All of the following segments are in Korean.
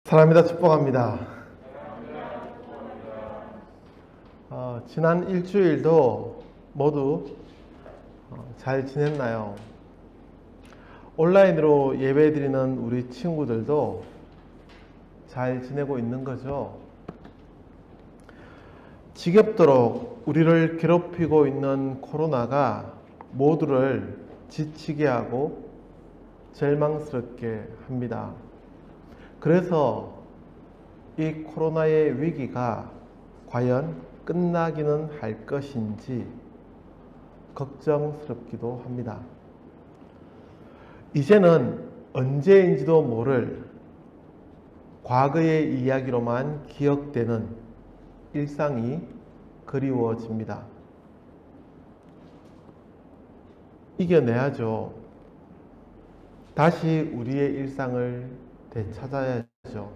사랑합니다. 축복합니다. 지난 일주일도 모두 잘 지냈나요? 온라인으로 예배드리는 우리 친구들도 잘 지내고 있는 거죠? 지겹도록 우리를 괴롭히고 있는 코로나가 모두를 지치게 하고 절망스럽게 합니다. 그래서 이 코로나의 위기가 과연 끝나기는 할 것인지 걱정스럽기도 합니다. 이제는 언제인지도 모를 과거의 이야기로만 기억되는 일상이 그리워집니다. 이겨내야죠. 다시 우리의 일상을 되찾아야죠.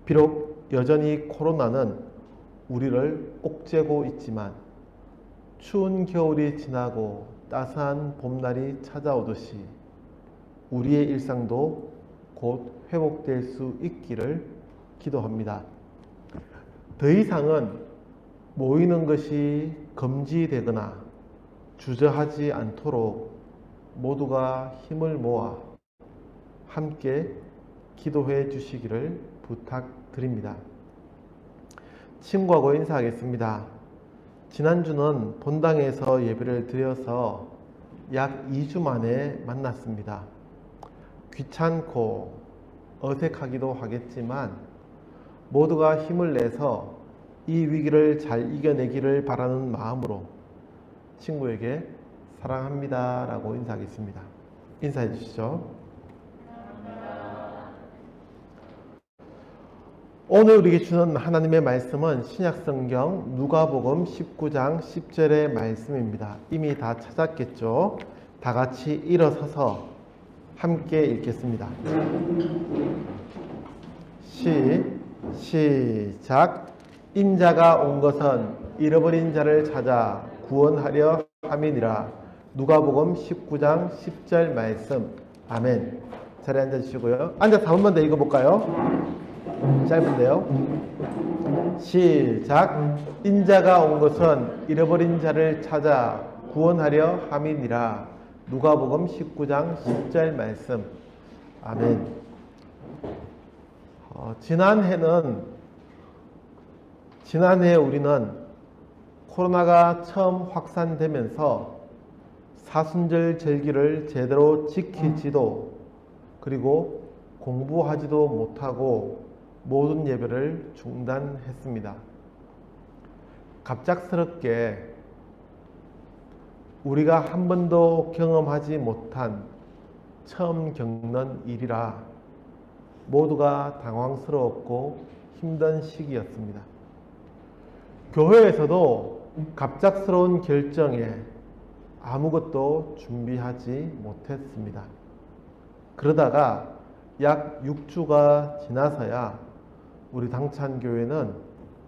비록 여전히 코로나는 우리를 옥죄고 있지만 추운 겨울이 지나고 따스한 봄날이 찾아오듯이 우리의 일상도 곧 회복될 수 있기를 기도합니다. 더 이상은 모이는 것이 금지되거나 주저하지 않도록 모두가 힘을 모아 함께 기도해 주시기를 부탁드립니다. 친구하고 인사하겠습니다. 지난주는 본당에서 예배를 드려서 약 2주 만에 만났습니다. 귀찮고 어색하기도 하겠지만 모두가 힘을 내서 이 위기를 잘 이겨내기를 바라는 마음으로 친구에게 사랑합니다 라고 인사하겠습니다. 인사해 주시죠. 오늘 우리에게 주는 하나님의 말씀은 신약성경 누가복음 19장 10절의 말씀입니다. 이미 다 찾았겠죠? 다 같이 일어서서 함께 읽겠습니다. 시작. 인자가 온 것은 잃어버린 자를 찾아 구원하려 함이니라. 누가복음 19장 10절 말씀. 아멘. 자리에 앉아주시고요. 앉아서 한 번 더 읽어볼까요? 짧은데요. 시작. 인자가 온 것은 잃어버린 자를 찾아 구원하려 함이니라. 누가복음 19장 10절 말씀. 아멘. 지난해 우리는 코로나가 처음 확산되면서 사순절 절기를 제대로 지키지도 그리고 공부하지도 못하고 모든 예배를 중단했습니다. 갑작스럽게 우리가 한 번도 경험하지 못한 처음 겪는 일이라 모두가 당황스러웠고 힘든 시기였습니다. 교회에서도 갑작스러운 결정에 아무것도 준비하지 못했습니다. 그러다가 약 6주가 지나서야 우리 당찬교회는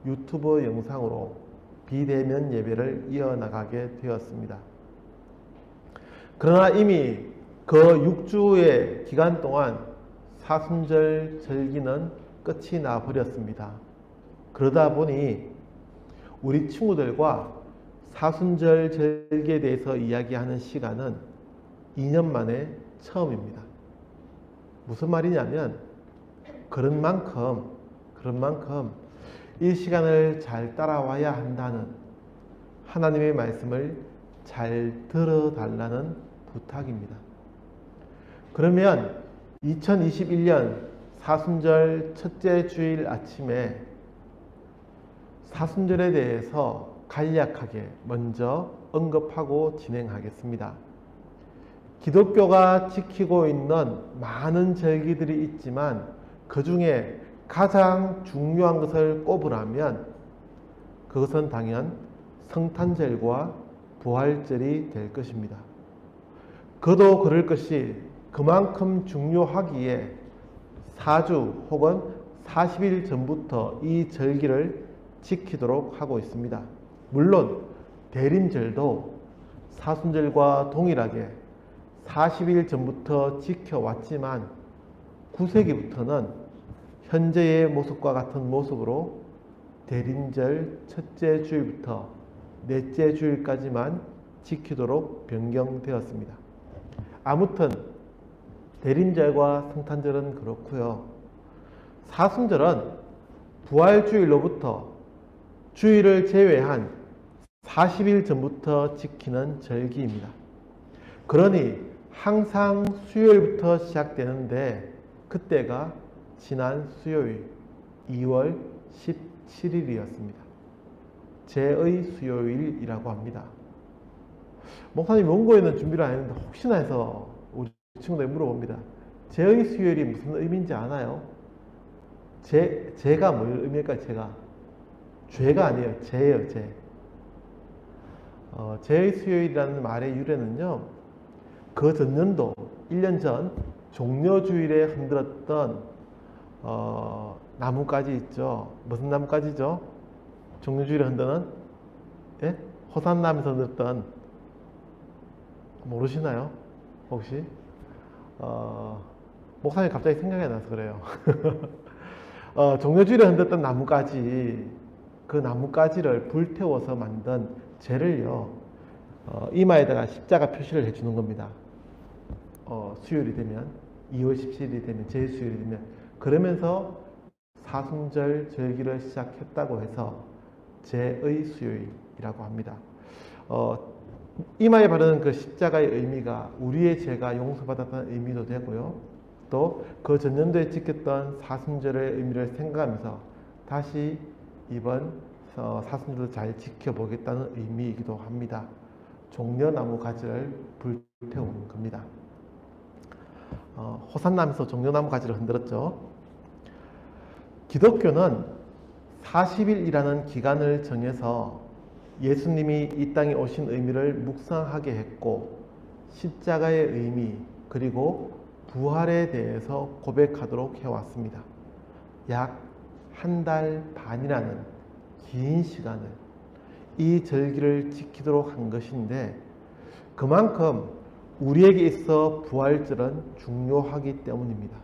유튜브 영상으로 비대면 예배를 이어나가게 되었습니다. 그러나 이미 그 6주의 기간 동안 사순절 절기는 끝이 나 버렸습니다. 그러다 보니 우리 친구들과 사순절 절기에 대해서 이야기하는 시간은 2년 만에 처음입니다. 무슨 말이냐면 그런 만큼 이 시간을 잘 따라와야 한다는 하나님의 말씀을 잘 들어달라는 부탁입니다. 그러면 2021년 사순절 첫째 주일 아침에 사순절에 대해서 간략하게 먼저 언급하고 진행하겠습니다. 기독교가 지키고 있는 많은 절기들이 있지만 그 중에 가장 중요한 것을 꼽으라면 그것은 당연 성탄절과 부활절이 될 것입니다. 그도 그럴 것이 그만큼 중요하기에 4주 혹은 40일 전부터 이 절기를 지키도록 하고 있습니다. 물론 대림절도 사순절과 동일하게 40일 전부터 지켜왔지만 9세기부터는 현재의 모습과 같은 모습으로 대림절 첫째 주일부터 넷째 주일까지만 지키도록 변경되었습니다. 아무튼 대림절과 성탄절은 그렇고요. 사순절은 부활주일로부터 주일을 제외한 40일 전부터 지키는 절기입니다. 그러니 항상 수요일부터 시작되는데 그때가 지난 수요일 2월 17일이었습니다. 제의 수요일이라고 합니다. 목사님 원고에는 준비를 안 했는데 혹시나 해서 우리 친구들이 물어봅니다. 제의 수요일이 무슨 의미인지 아나요? 제가 뭘 의미일까요? 죄가 아니에요. 제예요. 제. 제의 수요일이라는 말의 유래는요. 그 전년도 1년 전 종려주일에 흔들었던 나뭇가지 있죠. 무슨 나뭇가지죠? 종려주일에 흔드는 호산나무에서 흔들었던 모르시나요? 혹시? 목사님 갑자기 생각이 안 나서 그래요. 종려주일에 흔들었던 나뭇가지, 그 나뭇가지를 불태워서 만든 재를요, 이마에다가 십자가 표시를 해주는 겁니다. 수요일이 되면, 2월 17일이 되면, 제수요일이 되면, 그러면서 사순절 절기를 시작했다고 해서 제의 수요일이라고 합니다. 이마에 바르는 그 십자가의 의미가 우리의 죄가 용서받았다는 의미도 되고요. 또 그 전년도에 지켰던 사순절의 의미를 생각하면서 다시 이번 사순절도 잘 지켜보겠다는 의미이기도 합니다. 종려나무 가지를 불태우는 겁니다. 호산나무에서 종려나무 가지를 흔들었죠. 기독교는 40일이라는 기간을 정해서 예수님이 이 땅에 오신 의미를 묵상하게 했고 십자가의 의미 그리고 부활에 대해서 고백하도록 해왔습니다. 약 한 달 반이라는 긴 시간을 이 절기를 지키도록 한 것인데 그만큼 우리에게 있어 부활절은 중요하기 때문입니다.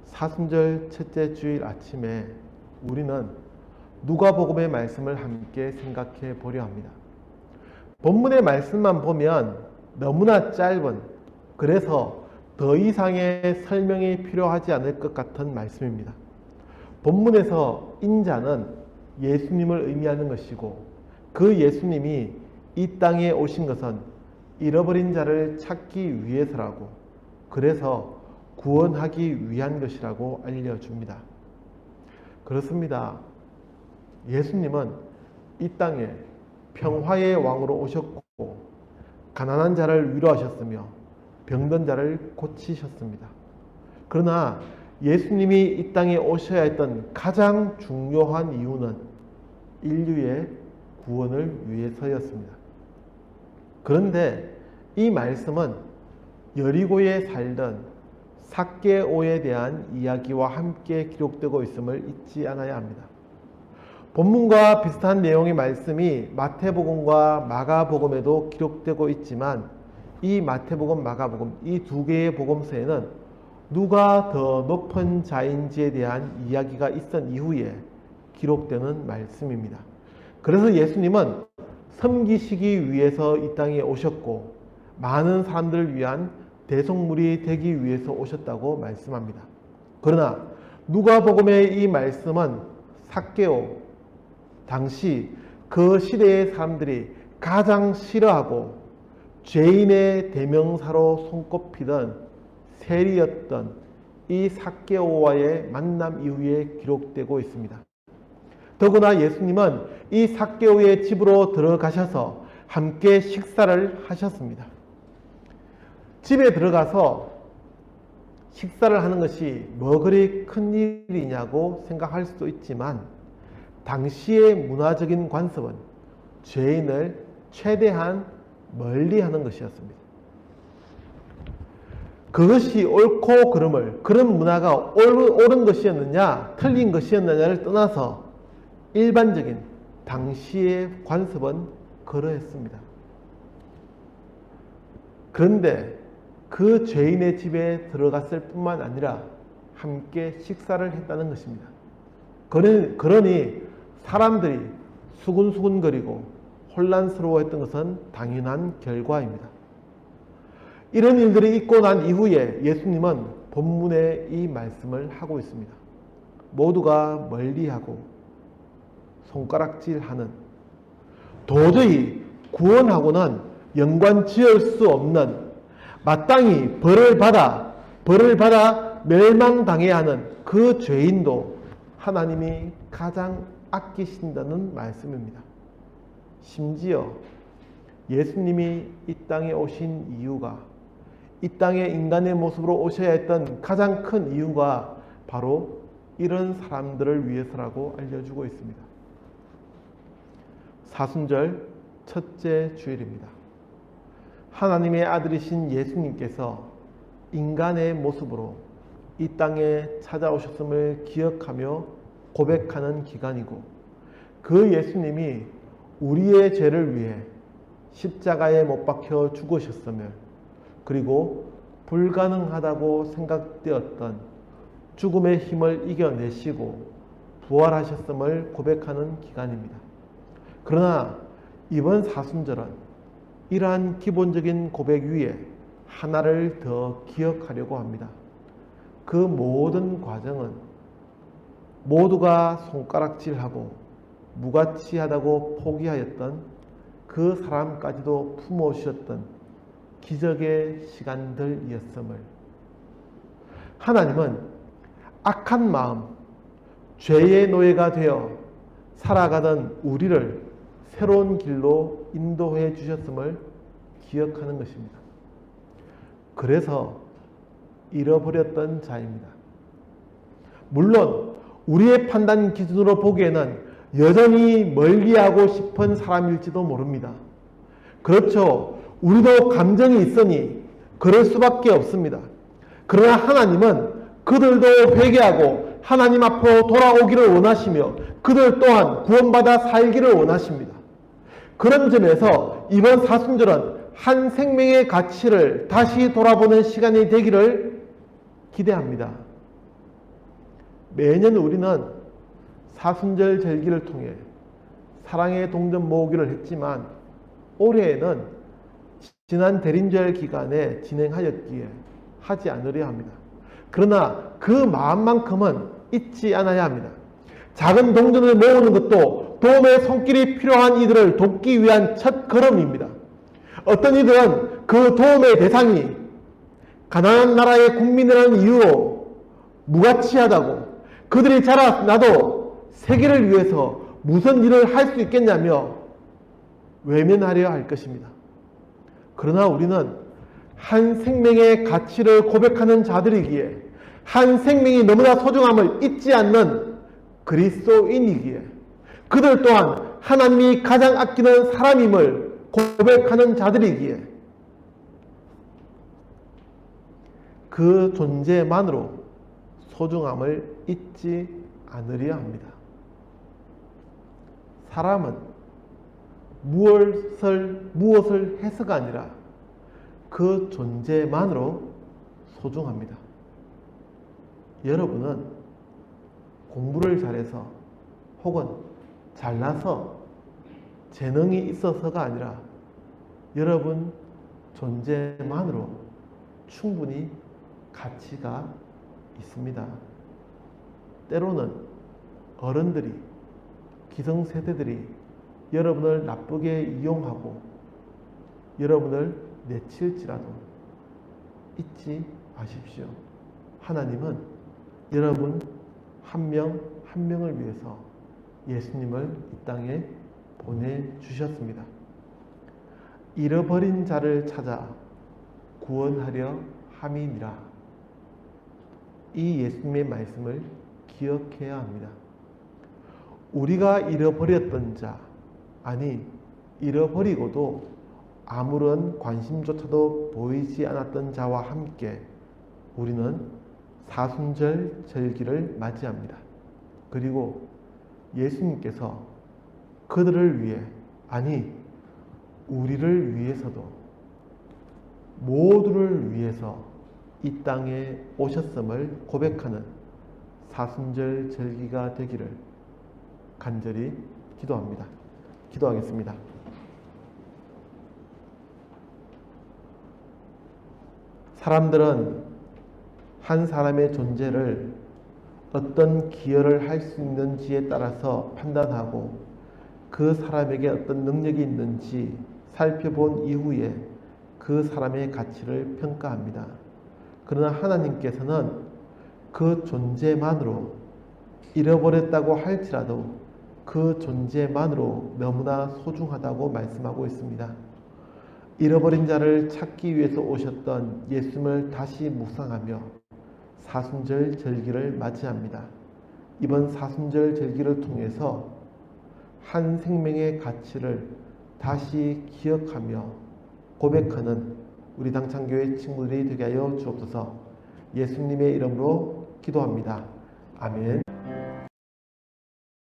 사순절 첫째 주일 아침에 우리는 누가복음의 말씀을 함께 생각해 보려 합니다. 본문의 말씀만 보면 너무나 짧은, 그래서 더 이상의 설명이 필요하지 않을 것 같은 말씀입니다. 본문에서 인자는 예수님을 의미하는 것이고 그 예수님이 이 땅에 오신 것은 잃어버린 자를 찾기 위해서라고, 그래서 구원하기 위한 것이라고 알려줍니다. 그렇습니다. 예수님은 이 땅에 평화의 왕으로 오셨고 가난한 자를 위로하셨으며 병든 자를 고치셨습니다. 그러나 예수님이 이 땅에 오셔야 했던 가장 중요한 이유는 인류의 구원을 위해서였습니다. 그런데 이 말씀은 여리고에 살던 삭개오에 대한 이야기와 함께 기록되고 있음을 잊지 않아야 합니다. 본문과 비슷한 내용의 말씀이 마태복음과 마가복음에도 기록되고 있지만 이 마태복음, 마가복음 이 두 개의 복음서에는 누가 더 높은 자인지에 대한 이야기가 있은 이후에 기록되는 말씀입니다. 그래서 예수님은 섬기시기 위해서 이 땅에 오셨고 많은 사람들을 위한 대속물이 되기 위해서 오셨다고 말씀합니다. 그러나 누가복음의 이 말씀은 삭개오, 당시 그 시대의 사람들이 가장 싫어하고 죄인의 대명사로 손꼽히던 세리였던 이 삭개오와의 만남 이후에 기록되고 있습니다. 더구나 예수님은 이 삭개오의 집으로 들어가셔서 함께 식사를 하셨습니다. 집에 들어가서 식사를 하는 것이 뭐 그리 큰 일이냐고 생각할 수도 있지만 당시의 문화적인 관습은 죄인을 최대한 멀리하는 것이었습니다. 그것이 옳고 그름을, 그런 문화가 옳은 것이었느냐 틀린 것이었느냐를 떠나서 일반적인 당시의 관습은 그러했습니다. 그런데 그 죄인의 집에 들어갔을 뿐만 아니라 함께 식사를 했다는 것입니다. 그러니 사람들이 수군수군거리고 혼란스러워했던 것은 당연한 결과입니다. 이런 일들이 있고 난 이후에 예수님은 본문에 이 말씀을 하고 있습니다. 모두가 멀리하고 손가락질하는, 도저히 구원하고는 연관 지을 수 없는, 마땅히 벌을 받아 멸망당해야 하는 그 죄인도 하나님이 가장 아끼신다는 말씀입니다. 심지어 예수님이 이 땅에 오신 이유가, 이 땅에 인간의 모습으로 오셔야 했던 가장 큰 이유가 바로 이런 사람들을 위해서라고 알려주고 있습니다. 사순절 첫째 주일입니다. 하나님의 아들이신 예수님께서 인간의 모습으로 이 땅에 찾아오셨음을 기억하며 고백하는 기간이고, 그 예수님이 우리의 죄를 위해 십자가에 못 박혀 죽으셨으며, 그리고 불가능하다고 생각되었던 죽음의 힘을 이겨내시고 부활하셨음을 고백하는 기간입니다. 그러나 이번 사순절은 이러한 기본적인 고백 위에 하나를 더 기억하려고 합니다. 그 모든 과정은 모두가 손가락질하고 무가치하다고 포기하였던 그 사람까지도 품어주셨던 기적의 시간들이었음을, 하나님은 악한 마음, 죄의 노예가 되어 살아가던 우리를 새로운 길로 인도해 주셨음을 기억하는 것입니다. 그래서 잃어버렸던 자입니다. 물론 우리의 판단 기준으로 보기에는 여전히 멀리하고 싶은 사람일지도 모릅니다. 그렇죠. 우리도 감정이 있으니 그럴 수밖에 없습니다. 그러나 하나님은 그들도 회개하고 하나님 앞으로 돌아오기를 원하시며 그들 또한 구원받아 살기를 원하십니다. 그런 점에서 이번 사순절은 한 생명의 가치를 다시 돌아보는 시간이 되기를 기대합니다. 매년 우리는 사순절 절기를 통해 사랑의 동전 모으기를 했지만 올해에는 지난 대림절 기간에 진행하였기에 하지 않으려 합니다. 그러나 그 마음만큼은 잊지 않아야 합니다. 작은 동전을 모으는 것도 도움의 손길이 필요한 이들을 돕기 위한 첫 걸음입니다. 어떤 이들은 그 도움의 대상이 가난한 나라의 국민이라는 이유로 무가치하다고, 그들이 자라나도 세계를 위해서 무슨 일을 할 수 있겠냐며 외면하려 할 것입니다. 그러나 우리는 한 생명의 가치를 고백하는 자들이기에, 한 생명이 너무나 소중함을 잊지 않는 그리스도인이기에, 그들 또한 하나님이 가장 아끼는 사람임을 고백하는 자들이기에 그 존재만으로 소중함을 잊지 않으려 합니다. 사람은 무엇을 해서가 아니라 그 존재만으로 소중합니다. 여러분은 공부를 잘해서 혹은 잘나서 재능이 있어서가 아니라 여러분 존재만으로 충분히 가치가 있습니다. 때로는 어른들이, 기성세대들이 여러분을 나쁘게 이용하고 여러분을 내칠지라도 잊지 마십시오. 하나님은 여러분 한 명 한 명을 위해서 예수님을 이 땅에 보내주셨습니다. 잃어버린 자를 찾아 구원하려 함이니라. 이 예수님의 말씀을 기억해야 합니다. 우리가 잃어버렸던 자, 아니 잃어버리고도 아무런 관심조차도 보이지 않았던 자와 함께 우리는 사순절 절기를 맞이합니다. 그리고 예수님께서 그들을 위해, 아니 우리를 위해서도, 모두를 위해서 이 땅에 오셨음을 고백하는 사순절 절기가 되기를 간절히 기도합니다. 기도하겠습니다. 사람들은 한 사람의 존재를 어떤 기여를 할 수 있는지에 따라서 판단하고 그 사람에게 어떤 능력이 있는지 살펴본 이후에 그 사람의 가치를 평가합니다. 그러나 하나님께서는 그 존재만으로 잃어버렸다고 할지라도 그 존재만으로 너무나 소중하다고 말씀하고 있습니다. 잃어버린 자를 찾기 위해서 오셨던 예수님을 다시 묵상하며 사순절 절기를 맞이합니다. 이번 사순절 절기를 통해서 한 생명의 가치를 다시 기억하며 고백하는 우리 당창교회 친구들이 되게 하여 주옵소서. 예수님의 이름으로 기도합니다. 아멘.